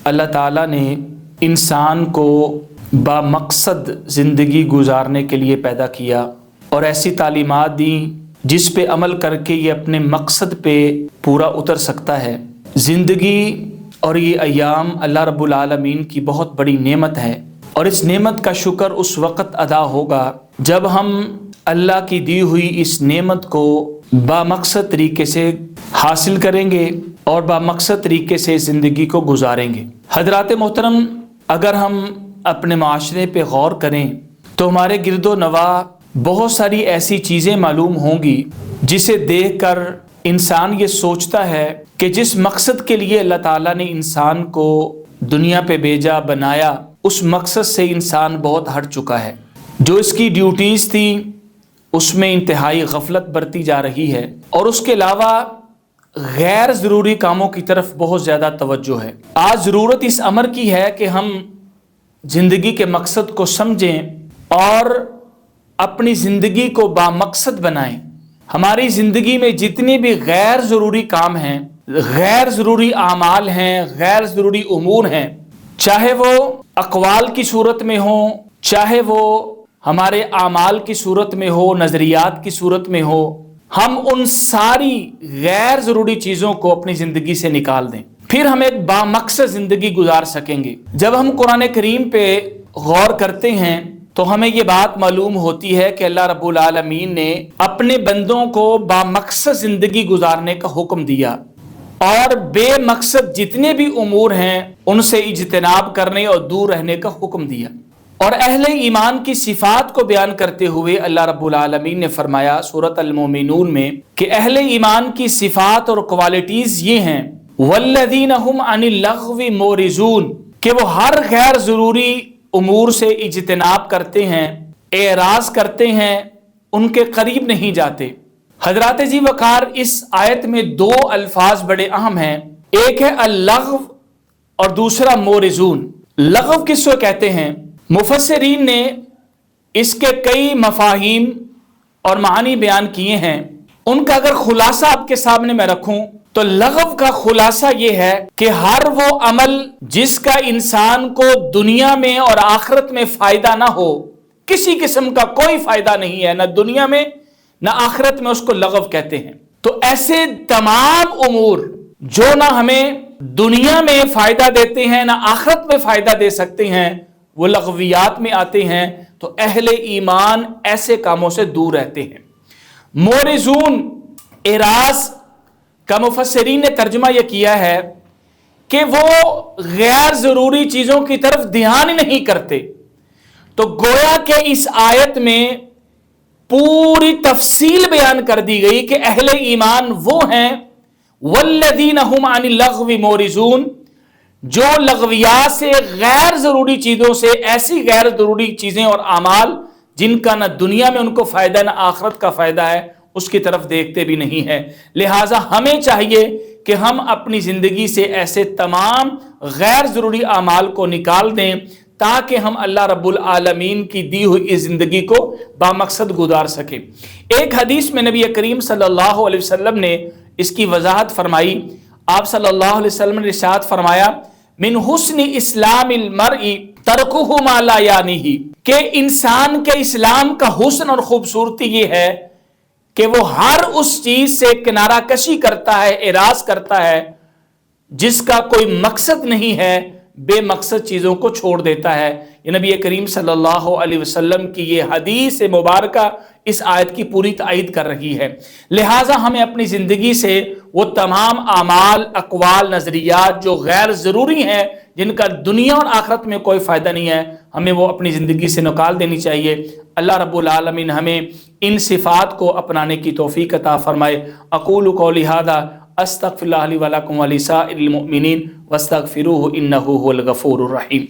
اللہ تعالیٰ نے انسان کو بامقصد زندگی گزارنے کے لیے پیدا کیا اور ایسی تعلیمات دیں جس پہ عمل کر کے یہ اپنے مقصد پہ پورا اتر سکتا ہے۔ زندگی اور یہ ایام اللہ رب العالمین کی بہت بڑی نعمت ہے، اور اس نعمت کا شکر اس وقت ادا ہوگا جب ہم اللہ کی دی ہوئی اس نعمت کو بامقصد طریقے سے حاصل کریں گے اور بامقصد طریقے سے زندگی کو گزاریں گے۔ حضرات محترم، اگر ہم اپنے معاشرے پہ غور کریں تو ہمارے گرد و نواح بہت ساری ایسی چیزیں معلوم ہوں گی جسے دیکھ کر انسان یہ سوچتا ہے کہ جس مقصد کے لیے اللہ تعالیٰ نے انسان کو دنیا پہ بھیجا، بنایا، اس مقصد سے انسان بہت ہٹ چکا ہے۔ جو اس کی ڈیوٹیز تھی اس میں انتہائی غفلت برتی جا رہی ہے، اور اس کے علاوہ غیر ضروری کاموں کی طرف بہت زیادہ توجہ ہے۔ آج ضرورت اس امر کی ہے کہ ہم زندگی کے مقصد کو سمجھیں اور اپنی زندگی کو بامقصد بنائیں۔ ہماری زندگی میں جتنے بھی غیر ضروری کام ہیں، غیر ضروری اعمال ہیں، غیر ضروری امور ہیں، چاہے وہ اقوال کی صورت میں ہوں، چاہے وہ ہمارے اعمال کی صورت میں ہو، نظریات کی صورت میں ہو، ہم ان ساری غیر ضروری چیزوں کو اپنی زندگی سے نکال دیں، پھر ہم ایک بامقصد زندگی گزار سکیں گے۔ جب ہم قرآن کریم پہ غور کرتے ہیں تو ہمیں یہ بات معلوم ہوتی ہے کہ اللہ رب العالمین نے اپنے بندوں کو بامقصد زندگی گزارنے کا حکم دیا، اور بے مقصد جتنے بھی امور ہیں ان سے اجتناب کرنے اور دور رہنے کا حکم دیا۔ اور اہل ایمان کی صفات کو بیان کرتے ہوئے اللہ رب العالمین نے فرمایا سورۃ المومنون میں کہ اہل ایمان کی صفات اور کوالٹیز یہ ہیں، والذین هم عن اللغو معرضون، کہ وہ ہر غیر ضروری امور سے اجتناب کرتے ہیں، اعراض کرتے ہیں، ان کے قریب نہیں جاتے۔ حضرات جی وقار، اس آیت میں دو الفاظ بڑے اہم ہیں، ایک ہے اللغو اور دوسرا معرضون۔ لغو کس کو کہتے ہیں؟ مفسرین نے اس کے کئی مفاہیم اور معنی بیان کیے ہیں۔ ان کا اگر خلاصہ آپ کے سامنے میں رکھوں تو لغو کا خلاصہ یہ ہے کہ ہر وہ عمل جس کا انسان کو دنیا میں اور آخرت میں فائدہ نہ ہو، کسی قسم کا کوئی فائدہ نہیں ہے، نہ دنیا میں نہ آخرت میں، اس کو لغو کہتے ہیں۔ تو ایسے تمام امور جو نہ ہمیں دنیا میں فائدہ دیتے ہیں نہ آخرت میں فائدہ دے سکتے ہیں، وہ لغویات میں آتے ہیں۔ تو اہل ایمان ایسے کاموں سے دور رہتے ہیں۔ معرضون، اعراض کا مفسرین نے ترجمہ یہ کیا ہے کہ وہ غیر ضروری چیزوں کی طرف دھیان ہی نہیں کرتے۔ تو گویا کہ اس آیت میں پوری تفصیل بیان کر دی گئی کہ اہل ایمان وہ ہیں والذین هم عن اللغو معرضون، جو لغویات سے، غیر ضروری چیزوں سے، ایسی غیر ضروری چیزیں اور اعمال جن کا نہ دنیا میں ان کو فائدہ نہ آخرت کا فائدہ ہے، اس کی طرف دیکھتے بھی نہیں ہے۔ لہٰذا ہمیں چاہیے کہ ہم اپنی زندگی سے ایسے تمام غیر ضروری اعمال کو نکال دیں تاکہ ہم اللہ رب العالمین کی دی ہوئی اس زندگی کو بامقصد گزار سکیں۔ ایک حدیث میں نبی کریم صلی اللہ علیہ وسلم نے اس کی وضاحت فرمائی۔ آپ صلی اللہ علیہ وسلم نے ارشاد فرمایا، من حسن اسلام المرء ترکہ ما لا یعنیہ، کہ انسان کے اسلام کا حسن اور خوبصورتی یہ ہے کہ وہ ہر اس چیز سے کنارہ کشی کرتا ہے، اعراض کرتا ہے جس کا کوئی مقصد نہیں ہے، بے مقصد چیزوں کو چھوڑ دیتا ہے۔ یہ نبی کریم صلی اللہ علیہ وسلم کی یہ حدیث مبارکہ اس آیت کی پوری تائید کر رہی ہے۔ لہٰذا ہمیں اپنی زندگی سے وہ تمام اعمال، اقوال، نظریات جو غیر ضروری ہیں، جن کا دنیا اور آخرت میں کوئی فائدہ نہیں ہے، ہمیں وہ اپنی زندگی سے نکال دینی چاہیے۔ اللہ رب العالمین ہمیں ان صفات کو اپنانے کی توفیق عطا فرمائے۔ اقول قولی ھذا استغفر اللہ لی ولکم ولسائر المؤمنین واستغفروہ انہ ھو الغفور الرحیم۔